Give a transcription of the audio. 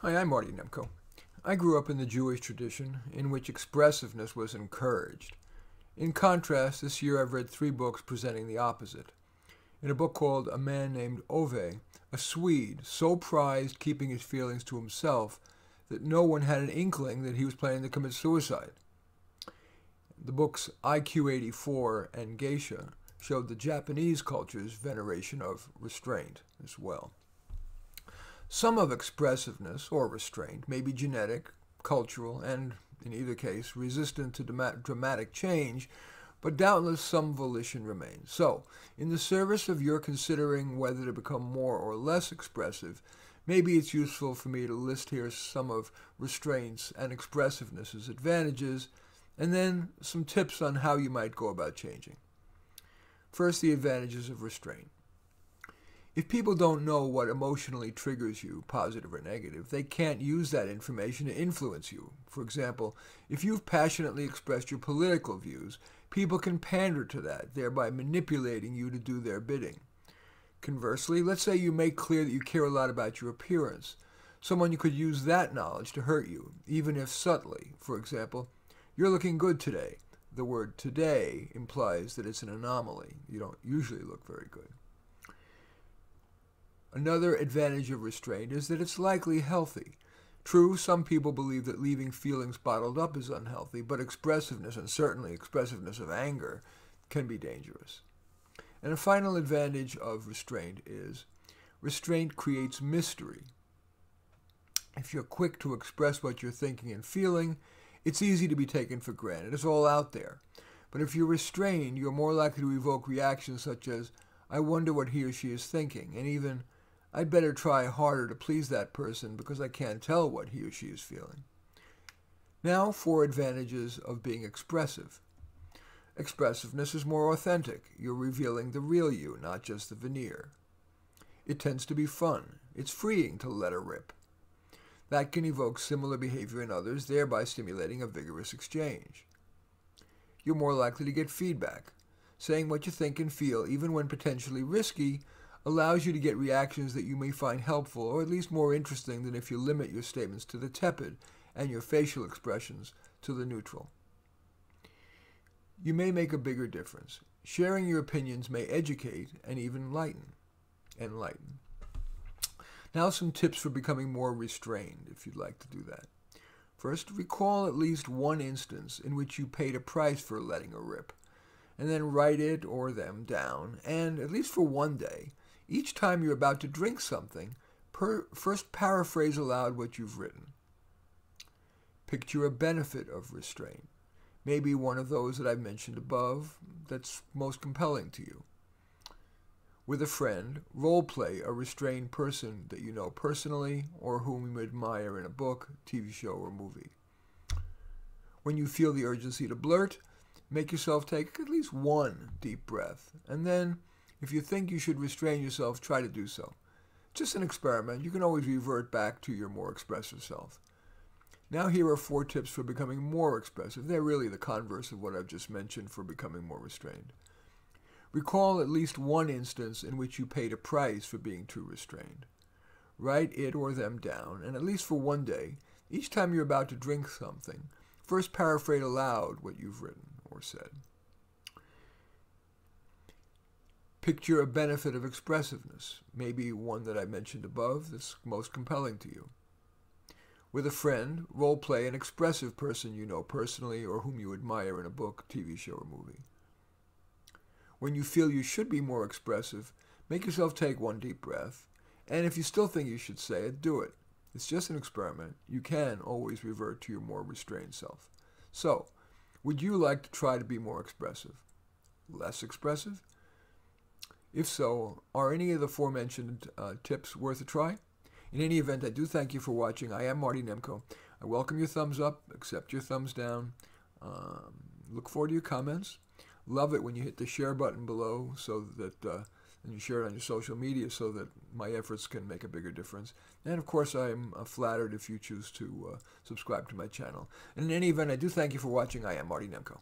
Hi, I'm Marty Nemko. I grew up in the Jewish tradition in which expressiveness was encouraged. In contrast, this year I've read 3 books presenting the opposite. In a book called A Man Named Ove, a Swede so prized keeping his feelings to himself that no one had an inkling that he was planning to commit suicide. The books IQ-84 and Geisha showed the Japanese culture's veneration of restraint as well. Some of expressiveness, or restraint, may be genetic, cultural, and, in either case, resistant to dramatic change, but doubtless some volition remains. So, in the service of your considering whether to become more or less expressive, maybe it's useful for me to list here some of restraint's and expressiveness's advantages, and then some tips on how you might go about changing. First, the advantages of restraint. If people don't know what emotionally triggers you, positive or negative, they can't use that information to influence you. For example, if you've passionately expressed your political views, people can pander to that, thereby manipulating you to do their bidding. Conversely, let's say you make clear that you care a lot about your appearance. Someone could use that knowledge to hurt you, even if subtly. For example, "You're looking good today." The word "today" implies that it's an anomaly. You don't usually look very good. Another advantage of restraint is that it's likely healthy. True, some people believe that leaving feelings bottled up is unhealthy, but expressiveness, and certainly expressiveness of anger, can be dangerous. And a final advantage of restraint is restraint creates mystery. If you're quick to express what you're thinking and feeling, it's easy to be taken for granted. It's all out there. But if you're restrained, you're more likely to evoke reactions such as, "I wonder what he or she is thinking," and even, "I'd better try harder to please that person because I can't tell what he or she is feeling." Now, 4 advantages of being expressive. Expressiveness is more authentic. You're revealing the real you, not just the veneer. It tends to be fun. It's freeing to let her rip. That can evoke similar behavior in others, thereby stimulating a vigorous exchange. You're more likely to get feedback. Saying what you think and feel, even when potentially risky, allows you to get reactions that you may find helpful or at least more interesting than if you limit your statements to the tepid and your facial expressions to the neutral. You may make a bigger difference. Sharing your opinions may educate and even enlighten. Now some tips for becoming more restrained, if you'd like to do that. First, recall at least one instance in which you paid a price for letting a rip, and then write it or them down, and at least for one day, each time you're about to drink something, first paraphrase aloud what you've written. Picture a benefit of restraint, maybe one of those that I've mentioned above that's most compelling to you. With a friend, role-play a restrained person that you know personally or whom you admire in a book, TV show, or movie. When you feel the urgency to blurt, make yourself take at least one deep breath, and then, if you think you should restrain yourself, try to do so. Just an experiment. You can always revert back to your more expressive self. Now here are 4 tips for becoming more expressive. They're really the converse of what I've just mentioned for becoming more restrained. Recall at least one instance in which you paid a price for being too restrained. Write it or them down, and at least for one day, each time you're about to drink something, first paraphrase aloud what you've written or said. Picture a benefit of expressiveness, maybe one that I mentioned above that's most compelling to you. With a friend, role-play an expressive person you know personally or whom you admire in a book, TV show, or movie. When you feel you should be more expressive, make yourself take one deep breath, and if you still think you should say it, do it. It's just an experiment. You can always revert to your more restrained self. So, would you like to try to be more expressive? Less expressive? If so, are any of the aforementioned tips worth a try? In any event, I do thank you for watching. I am Marty Nemko. I welcome your thumbs up, accept your thumbs down. Look forward to your comments. Love it when you hit the share button below so that and you share it on your social media so that my efforts can make a bigger difference. And of course, I'm flattered if you choose to subscribe to my channel. And in any event, I do thank you for watching. I am Marty Nemko.